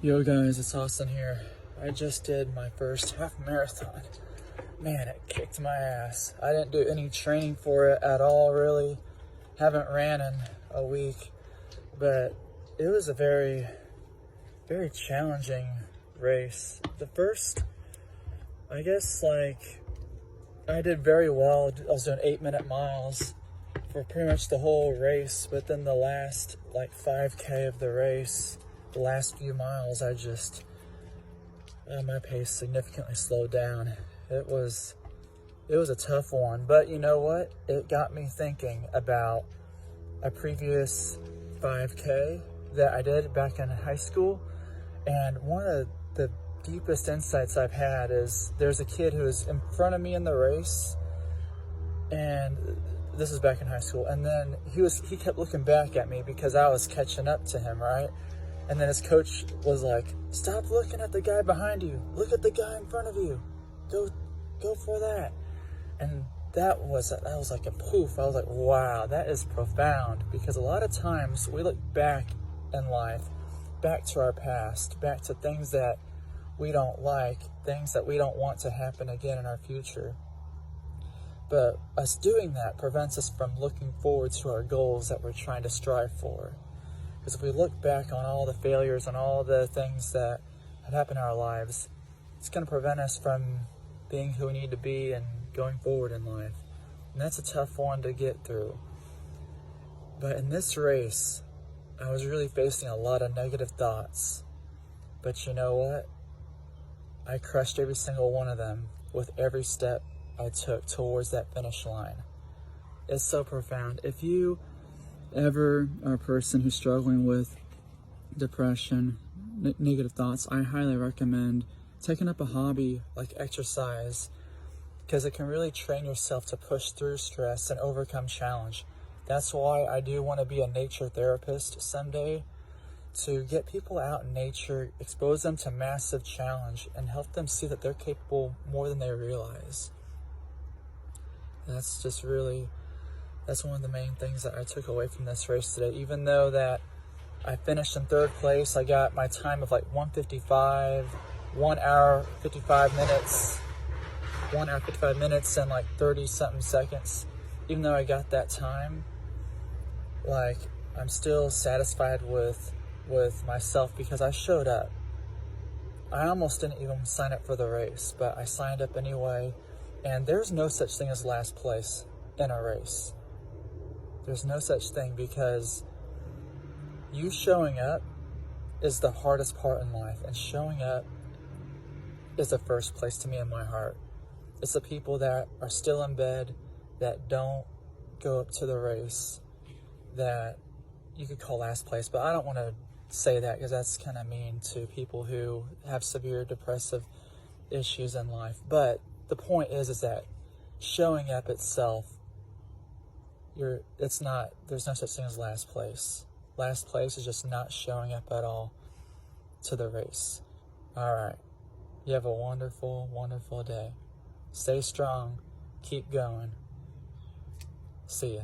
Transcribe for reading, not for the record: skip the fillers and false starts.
Yo guys, it's Austin here. I just did my first half marathon. Man, it kicked my ass. I didn't do any training for it at all, really. Haven't ran in a week, but it was a very, very challenging race. The first, I guess, I did very well. I was doing 8-minute miles for pretty much the whole race, but then the last 5K of the race, the last few miles, my pace significantly slowed down. It was a tough one, but you know what? It got me thinking about a previous 5K that I did back in high school, and one of the deepest insights I've had is there's a kid who was in front of me in the race, and this is back in high school, and then he kept looking back at me because I was catching up to him, right? And then his coach was like, "Stop looking at the guy behind you. Look at the guy in front of you. Go for that." And that was like a poof. I was like, wow, that is profound, because a lot of times we look back in life, back to our past, back to things that we don't like, things that we don't want to happen again in our future. But us doing that prevents us from looking forward to our goals that we're trying to strive for. Because if we look back on all the failures and all the things that have happened in our lives, it's going to prevent us from being who we need to be and going forward in life. And that's a tough one to get through. But in this race, I was really facing a lot of negative thoughts. But you know what? I crushed every single one of them with every step I took towards that finish line. It's so profound. If you ever are a person who's struggling with depression, negative thoughts, I highly recommend taking up a hobby like exercise, because it can really train yourself to push through stress and overcome challenge. That's why I do want to be a nature therapist someday, to get people out in nature, expose them to massive challenge, and help them see that they're capable more than they realize. That's one of the main things that I took away from this race today. Even though that I finished in third place, I got my time of 1:55, 1 hour 55 minutes, 1 hour 55 minutes and 30 something seconds. Even though I got that time, I'm still satisfied with myself, because I showed up. I almost didn't even sign up for the race, but I signed up anyway. And there's no such thing as last place in a race. There's no such thing, because you showing up is the hardest part in life, and showing up is the first place to me in my heart. It's the people that are still in bed, that don't go up to the race, that you could call last place, but I don't want to say that, because that's kind of mean to people who have severe depressive issues in life. But the point is that showing up itself, there's no such thing as last place. Last place is just not showing up at all to the race. All right. You have a wonderful, wonderful day. Stay strong. Keep going. See ya.